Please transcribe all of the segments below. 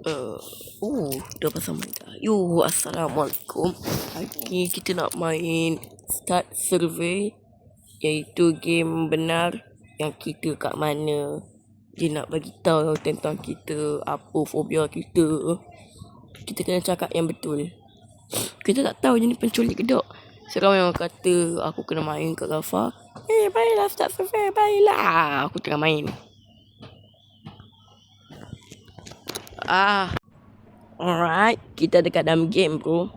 Uh, dah pasal main dah. Yo, Assalamualaikum. Hari ni kita nak main Start Survey, iaitu game benar yang kita kat mana. Dia nak bagi tahu tentang kita, apa fobia kita. Kita kena cakap yang betul. Kita tak tahu je ni penculik ke tak. Sekarang yang kata aku kena main kat Gafa. Baiklah Start Survey, baiklah. Aku tengah main. Alright, kita dekat dalam game bro.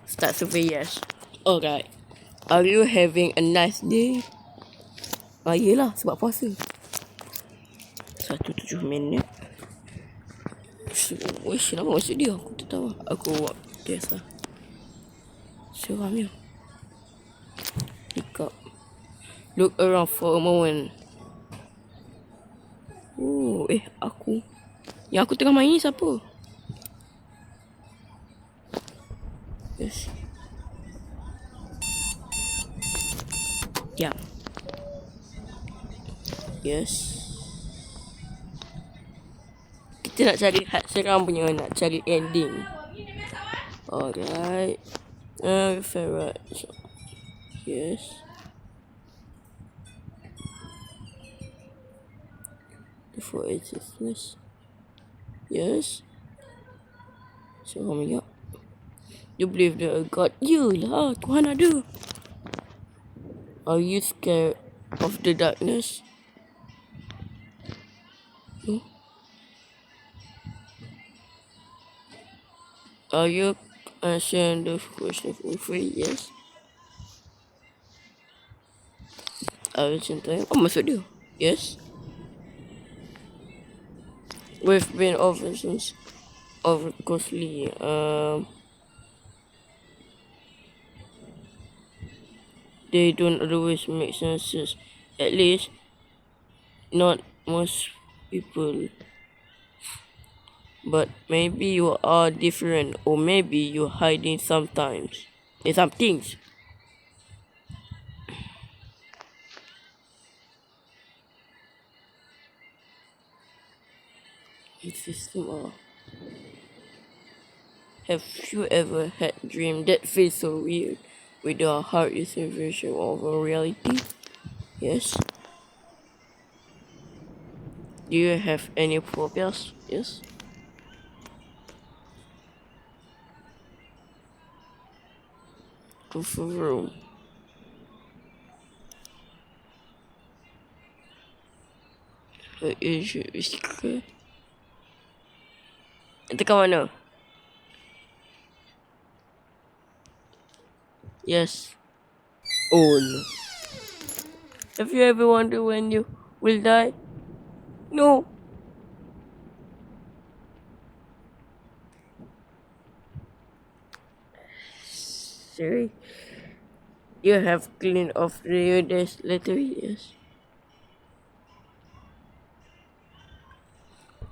Start survey, yes. Alright, are you having a nice day? Yelah, sebab puasa. 17 minit. Wish, kenapa maksud dia? Aku tak tahu. Aku buat test lah. Seram ya. Pick up. Look around for a moment. Aku. Yang aku tengah main ni siapa? Yes. Diam. Yes. Kita nak cari seram punya, nak cari ending. Alright. Ferret. Yes. For existence. Yes. Seram ya. You believe that God? Yelah, Tuhan ada. Are you scared of the darkness? Are you answering the question for free? Yes. Are you cinta? Apa maksud dia? Yes. We've been over since over costly. They don't always make sense. At least, not most people. But maybe you are different, or maybe you're hiding sometimes. Some things. Have you ever had a dream that feels so weird, with your heart is a version of a reality? Yes. Do you have any phobias? Yes. Go for room. Is your secret? Itu kat mana? Yes. Oh no. Have you ever wondered when you will die? No. Sorry. You have cleaned off your desk letter, yes.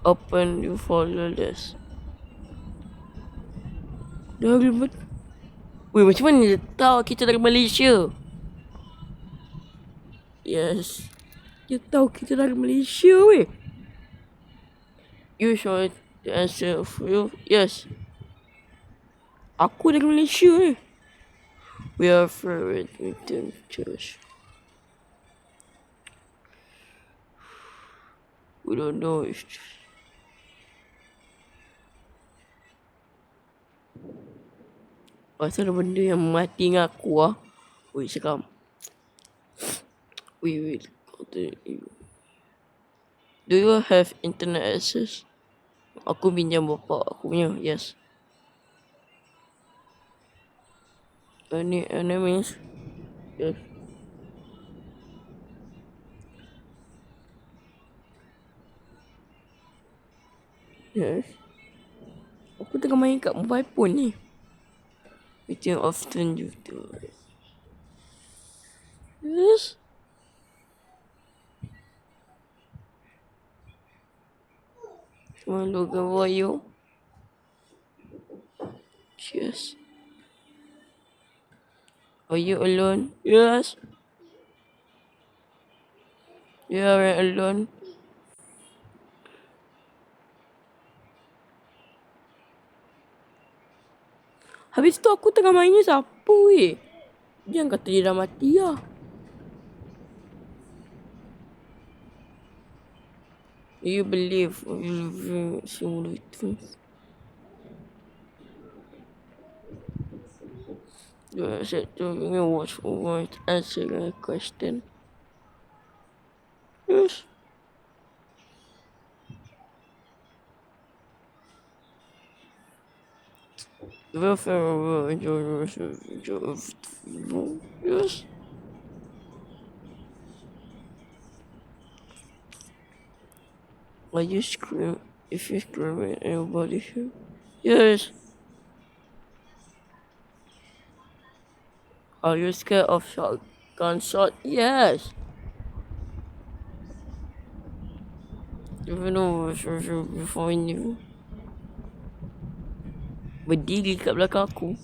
Open you follow this. Dah ribet. Weh, macam mana dia tahu kita dari Malaysia? Yes. Dia tahu kita dari Malaysia, weh. You sure the answer for you? Yes. Aku dari Malaysia, weh. We are afraid we don't choose. We don't know it's just. Pasal ada benda yang mati dengan aku lah. Weh, seram. We will contact you. Do you have internet access? Aku pinjam bapak aku punya. Yes. Any enemies? Yes. Yes. Aku tengah main kat mobile phone ni. Which often you do. Yes. Someone looking for you. Yes. Are you alone? Yes. You are alone. Habis tu aku tengah main ni siapa weh? Dia kata dia dah mati lah. Do you believe semua itu? You said to me was to answer a question. Yes. Yes. Are you scream? If you scream at anybody here? Yes. Are you scared of gunshot? Yes. Even though before you berdiri kat belakang aku.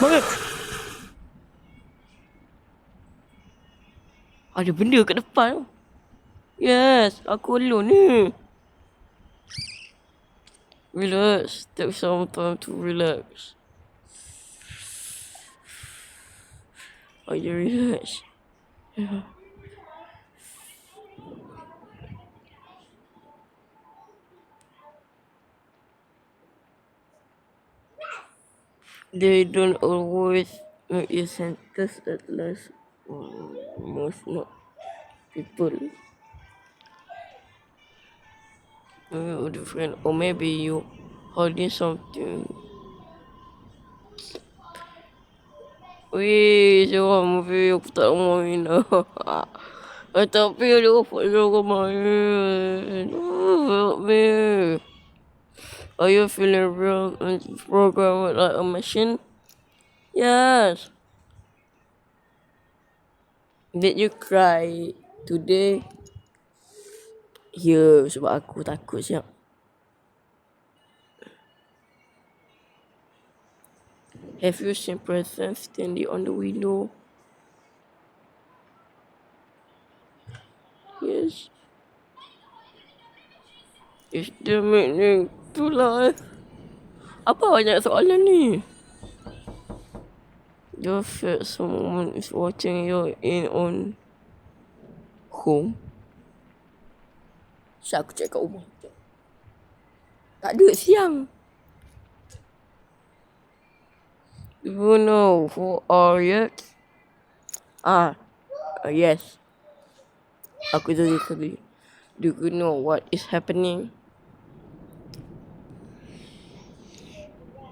Bangat. Ada benda kat depan. Yes, aku alone ni. Relax. Take some time to relax. Are you relaxed? Yeah. They don't always make you sentence at last. Most not people. Maybe different, or maybe you holding something. Weh, jangan movie aku tak main. Tapi aku tak main. Help me. Are you feeling real and programmed like a machine? Yes. Did you cry today? Ya, sebab aku takut siap. Have you seen presents standing on the window? Yes. Is the meaning to life? Apa banyak soalan ni? You feel someone is watching you in on home? Siap aku cek kat rumah. Tak ada siang. You know who are you? Yes. Aku jadi kali. Do you know what is happening?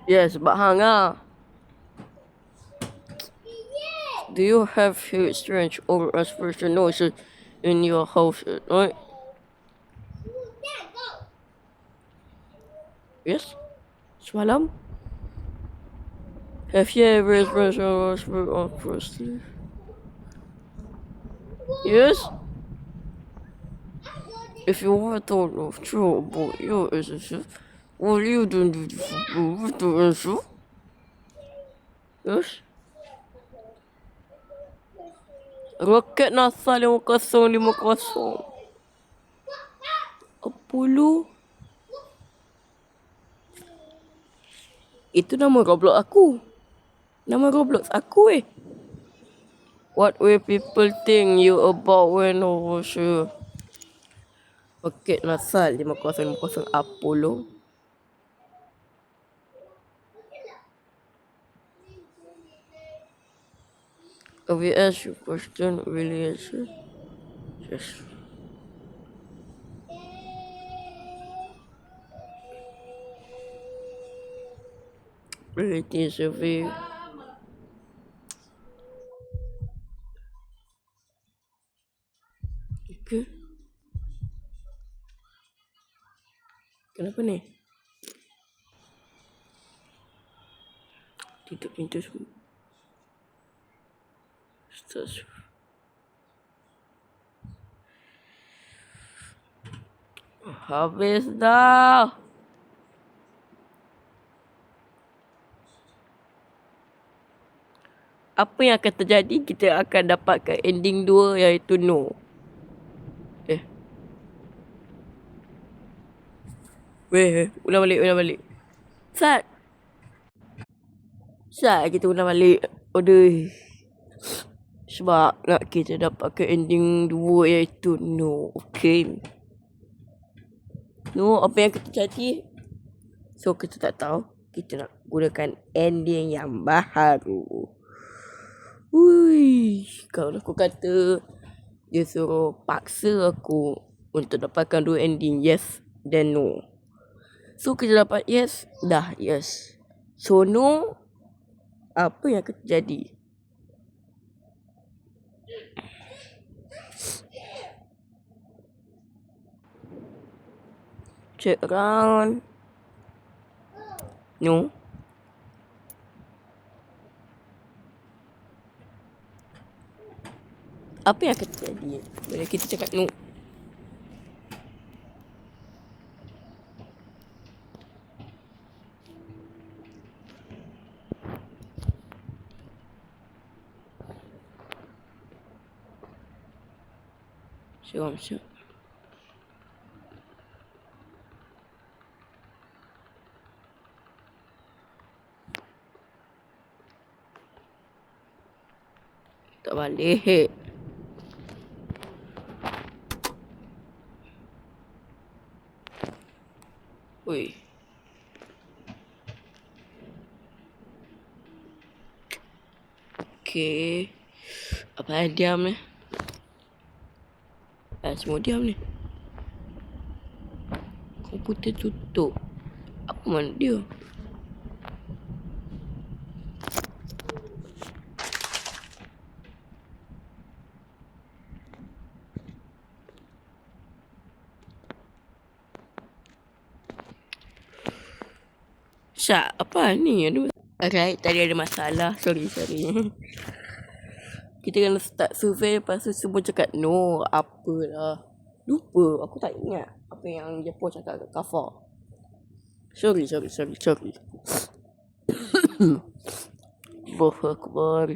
Yes, but hang on. Do you have heard strange or unusual noises in your house at night? Yes. Semalam? Have you ever experienced a spirit on firstly? Yes. If you were told of true about your existence, what you do to answer? Yes. Roket NASA 5050. Apollo. Itu nama Roblox aku. Nama Roblox aku What will people think you about when I was here? Roket NASA 5050 Apollo. Have you asked your question really answer? Yes. Rating survey. Okay. Kenapa ni? Tutup pintu semua. Habis dah. Apa yang akan terjadi? Kita akan dapatkan ending 2 iaitu no. Weh, ulang balik. Sat. Sat kita kena balik order. Sebab nak kita dapatkan ending 2 iaitu no. Okay. No, apa yang kita jadi? So kita tak tahu. Kita nak gunakan ending yang baharu. Ui, kalau aku kata dia suruh paksa aku untuk dapatkan 2 ending, yes then no. So kita dapat yes, dah yes. So no, apa yang akan terjadi? Check around. No. Apa yang akan terjadi bila kita cakap no? Syam. Tak balik. Ui. Okay. Apa yang diam ni? Semua diam ni. Komputer tutup. Apa mana dia? Syak, apa ni? Aduh. Alright, tadi ada masalah. Sorry. Kita kena start survey. Lepas tu semua cakap no. Apalah. Lupa. Aku tak ingat apa yang Jepun cakap kat Kafar. Sorry. Allahu Akbar.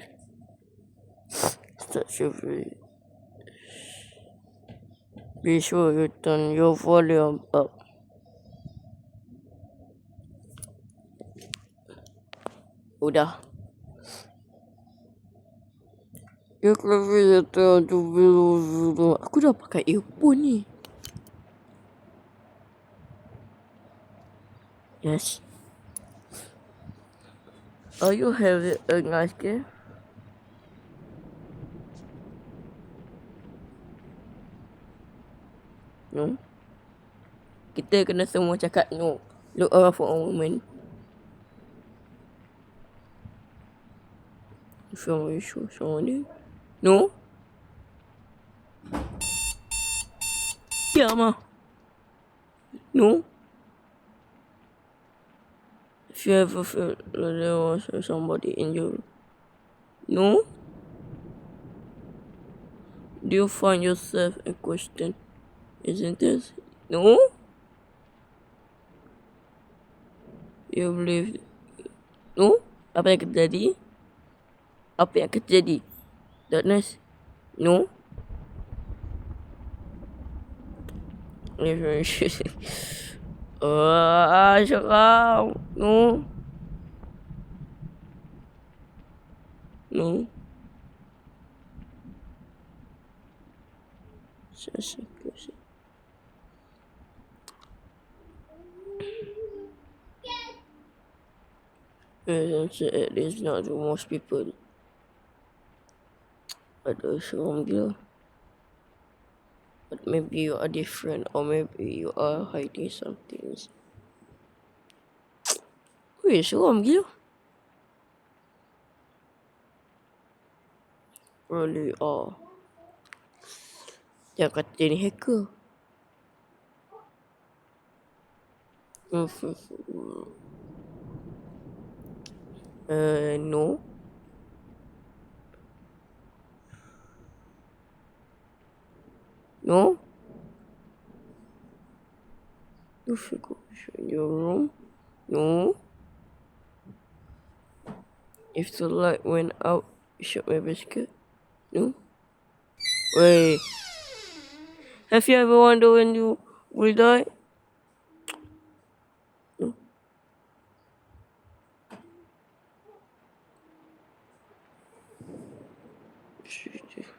Start survey. Be sure you turn your volume up. Udah. Aku dah pakai earphone ni. Yes. Are you having a nice game? No. Kita kena semua cakap no. Look around for a moment. Show ni. No. Yeah, ma. No. If you ever feel there was somebody in your... No. Do you find yourself a question? Isn't this? No. You believe? No. Apa yang terjadi? Apa yang akan terjadi? Darkness? No. Syakam. No. No. At least not to most people. Ada seram gila. But maybe you are different, or maybe you are hiding something. Weh, seram gila. Really are. Jangan kata dia ni hacker. No. No. If you go in your room. No. If the light went out, you should maybe scared. No. Wait. Have you ever wondered when you will die? No.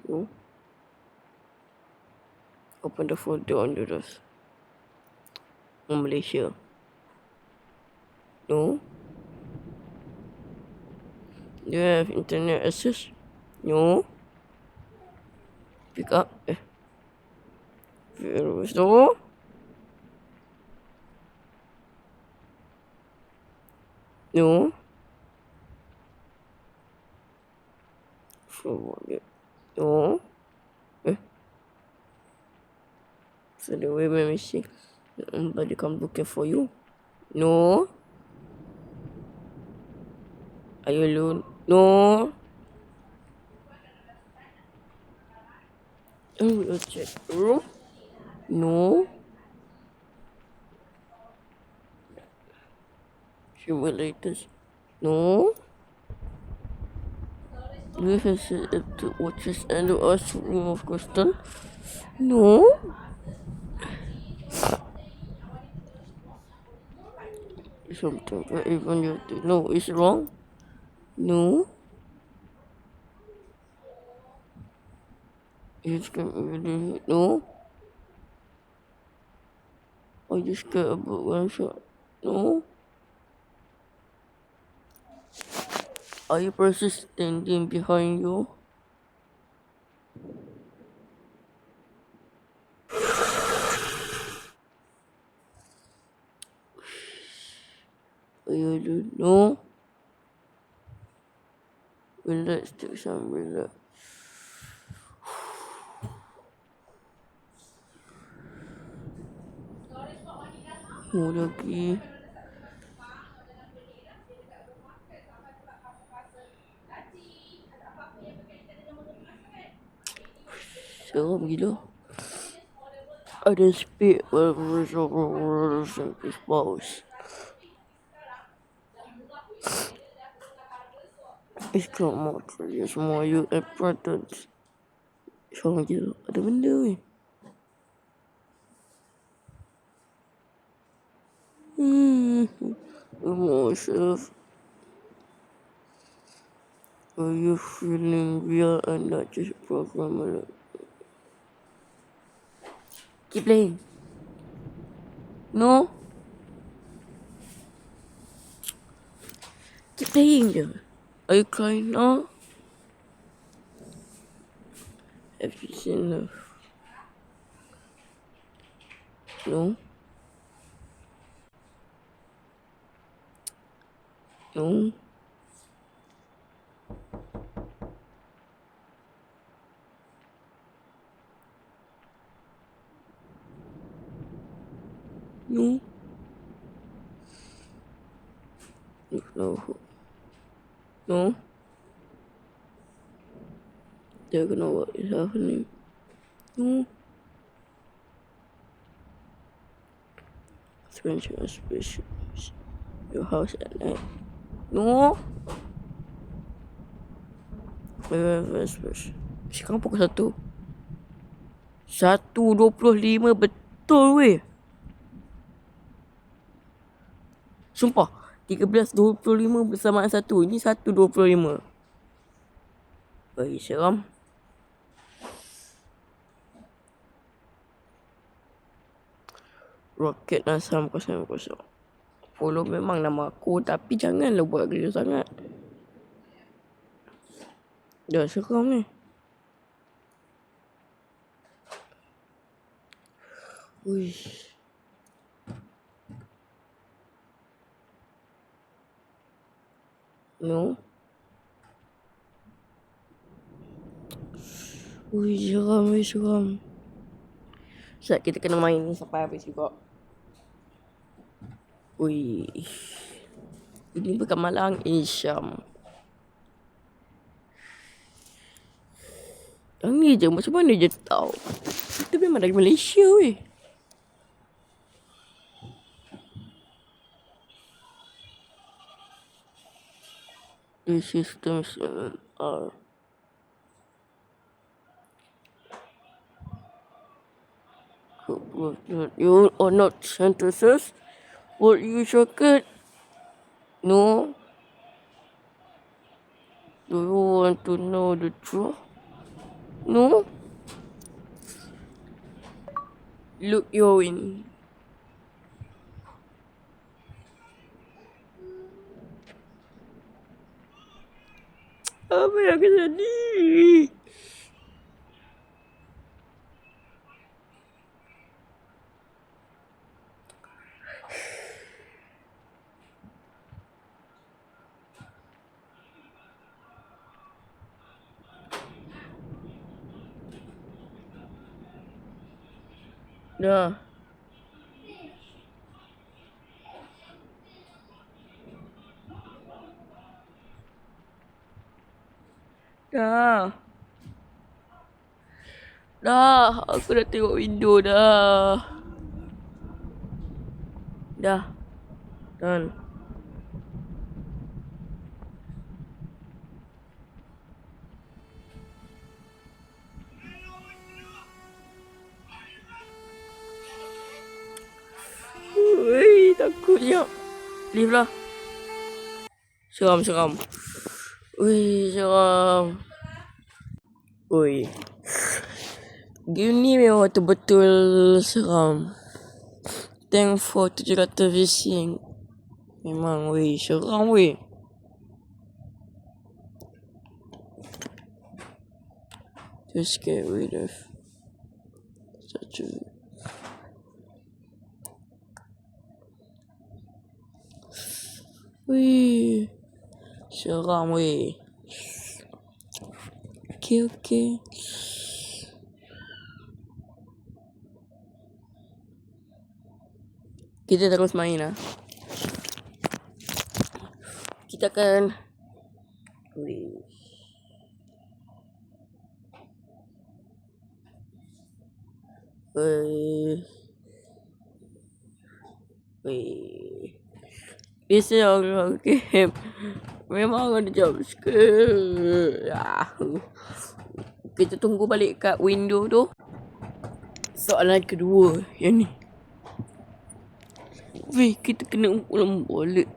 No. Open the folder on the desk. Malaysia. No. Do you have internet access? No. Pick up. Virus. No. No. Forward. No. So the way my machine. Somebody come looking for you. No. Are you alone? No. We'll check room. No. Simulators. No. Do you have set up to watches and us room of crystal? No. Something that even you know is wrong? No. It's really no. I just care about one shot. No. Are you person standing behind you? You don't know. Relax, take some relax. Mau lagi. Seram gila. Ada speed and spouse. It's not more it's more you important. Seram gila. Ada benda ni. Emotions. Are you feeling real and not just program? Keep playing. No. Keep playing je. Are you crying now? Have you seen her? No. No. No. No. No. They don't know what is happening. No. Strange suspicious. Your house at night. No. Very special. Sekarang pukul 1. 1:25 betul weh. Sumpah 13:25 bersamaan 1. Ini 1:25. Bagi seram. Roket Asam 00. Follow memang nama aku, tapi janganlah buat gila sangat. Dah seram ni. Uish. No. Seram. Sekejap kita kena main ni sampai habis juga. Ini bukan Malang, ini Syam. Yang ni je, macam mana je tahu? Kita memang dari Malaysia weh. The systems are you are not sentences. Would you shortcut? No. Do you want to know the truth? No. Look your win. Apa yang aku sedih? Dah. Dah. Dah. Aku dah tengok window dah. Dah. Done. Ui, takutnya. Leave lah. Seram. Ui, seram. Ui. Game ni memang betul-betul seram. Thank for 700 vising. Memang seram Just get rid of such a seram Okay. Kita terus main lah. Kita akan This is our game. Memang ada jump scare. Kita tunggu balik kat window tu. Soalan kedua yang ni. Kita kena ulang balik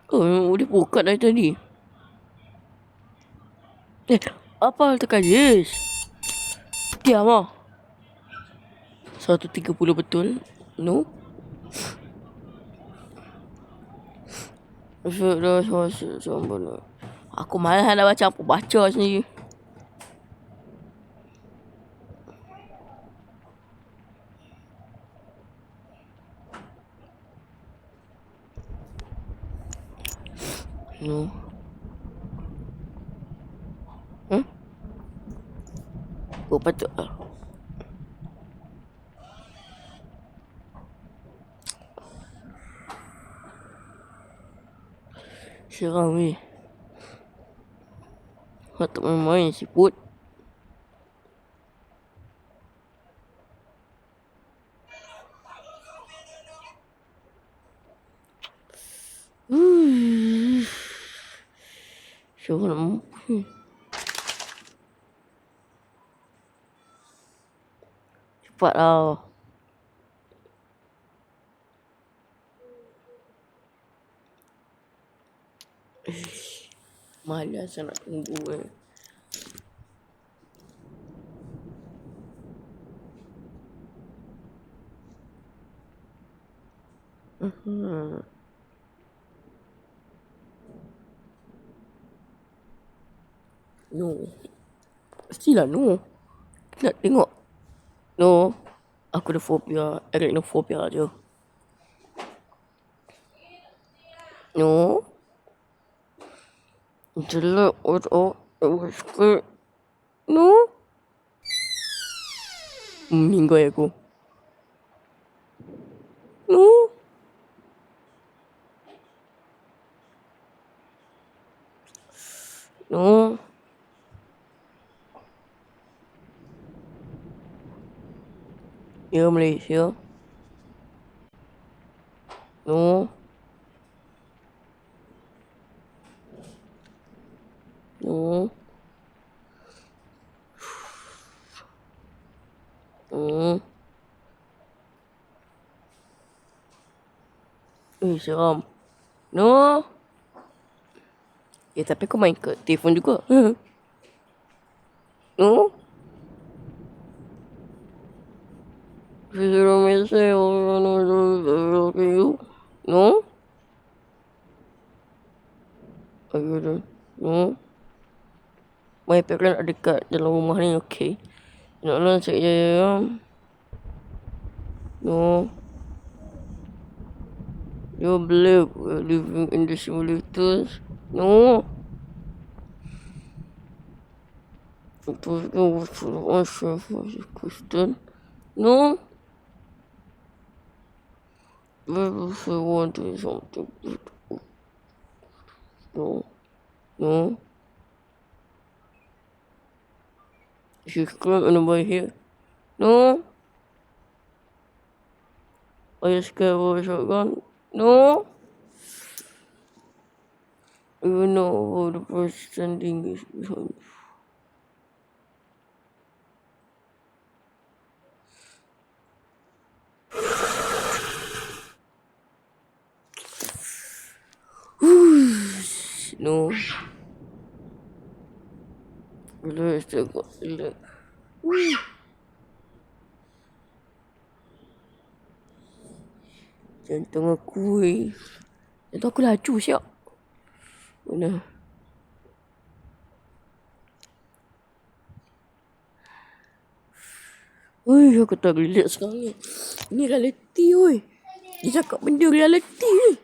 Oh, dia buka dari tadi. Apa tekan yes? Diam lah. 130 betul? No? Aku malas nak baca apa baca sendiri. No. Oh, patut lah. Seram Patut main siput. Seram. Cepatlah. Malas nak tunggu No. Pastilah no. Nak tengok. No. Aku ada phobia. Arachnophobia je. No. Jelek. No. Meninggal aku. No. No. Ya, Malaysia. No. No. Seram. No. Tapi kau main ke telefon juga. No. No. No. My parents ada dekat dalam rumah ni, okay. Nak cek je. No. You believe we're living in the simulators? No. It was go to the answer for the question. No. Maybe if I want to do something. No. No. She's screaming anybody here? No. Are you scared of a shotgun? No. You know how the person standing is behind. No. Let's take a look. Jantung aku Jantung aku laju siap. Mana? Aku tak relax sekarang ni. Ni reality oi. Dia cakap benda reality ni.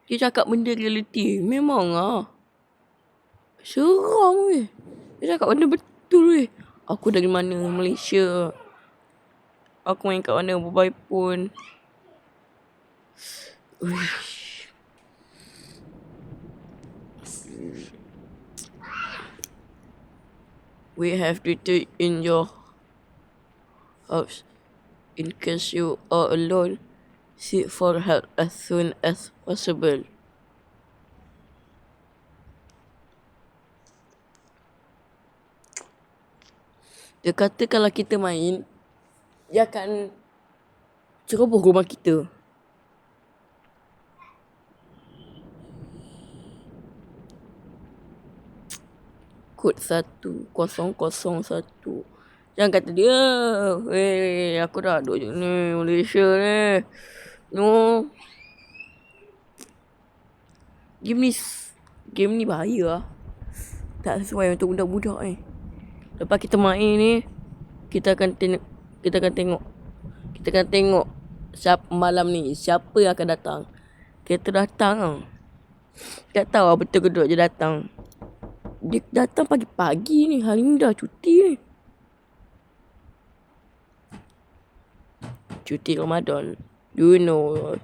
Dia cakap benda reality. Memang lah. Seram weh. Dia cakap benda betul weh. Aku dari mana? Malaysia. Aku main kat mana? Mobile phone. We have to take in your house. In case you are alone, seek for help as soon as possible. Dia kata kalau kita main, dia akan ceroboh rumah kita. Kod 1001. Jangan kata dia, aku dah duduk je ni, Malaysia ni. No. Game ni bahaya lah. Tak sesuai untuk budak-budak ni. Lepas kita main ni, kita akan tengok malam ni siapa yang akan datang. Kita datang tau. Tak tahu lah betul ke dia datang. Dia datang pagi-pagi ni. Hari ni dah cuti ni. Cuti Ramadan. Do you know?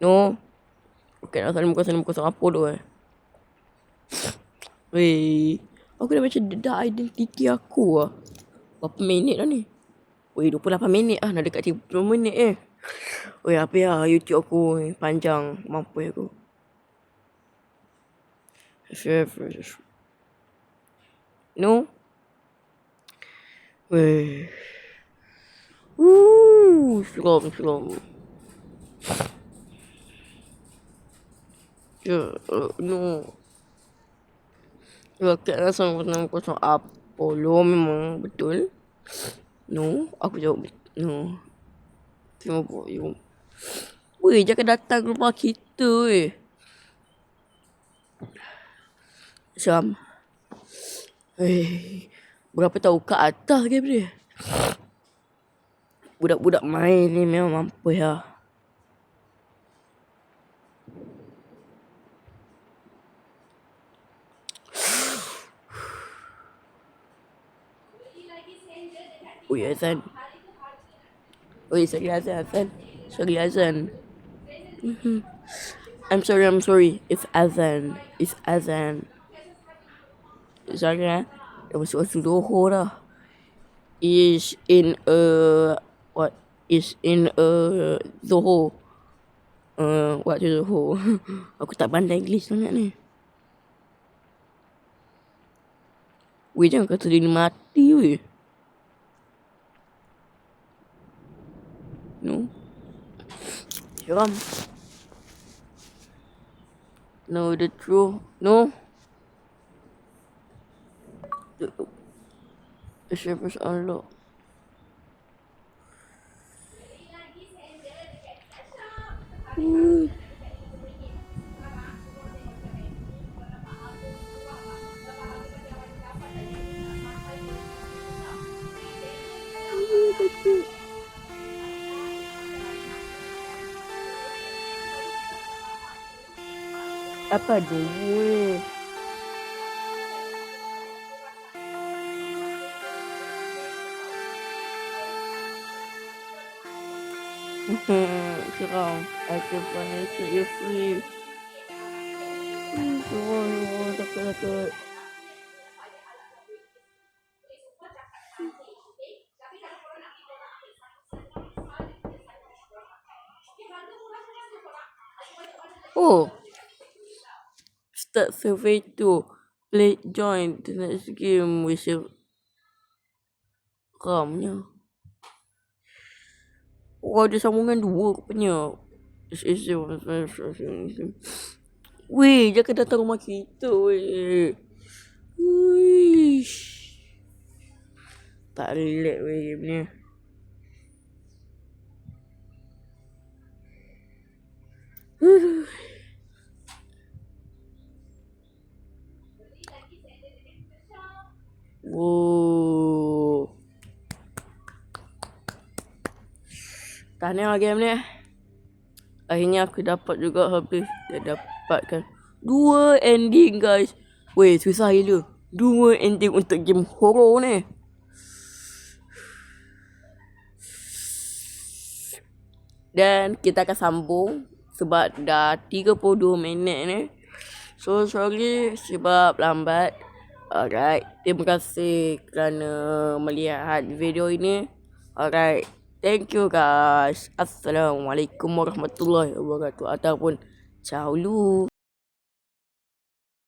No. Okay, nak saling muka apa tu Weh. Aku dah macam dah identiti aku lah. Berapa minit dah ni? 28 minit lah. Nak dekat 30 minit apa ya YouTube aku panjang. Mampu aku. No. Weh. Seram. No. Rakyat rasa kosong Apollo memang betul. No. Aku jawab no. Terima kasih. Weh, jangan datang ke rumah kita Seram. Berapa tahu kat atas game ni. Budak-budak main ni memang mampu ya. Azan. Sorry Azan. I'm sorry. It's Azan. Sorry Dah masuk Johor dah. Is in Johor. What is Johor? Aku tak pandai English sangat ni. Weh, jangan kata dia ni mati weh. No. Seram. No, the truth. No. The shape is unlocked. Apa dulu? Seram. I can finally set you free. Takut. Oh, start survey 2. Play join the next game with your ramnya. Oh, ada sambungan 2 rupanya. Weh, jangan datang rumah kita weh. Wish. Tak relate weh game ni. Oh. Tahniah game ni. Akhirnya aku dapat juga habis. Dah dapatkan 2 ending guys. Weh, susah gila. 2 ending untuk game horror ni. Dan kita akan sambung sebab dah 32 minit ni. So sorry sebab lambat. Alright, terima kasih kerana melihat video ini. Alright, thank you guys. Assalamualaikum warahmatullahi wabarakatuh. Ataupun ciao lu.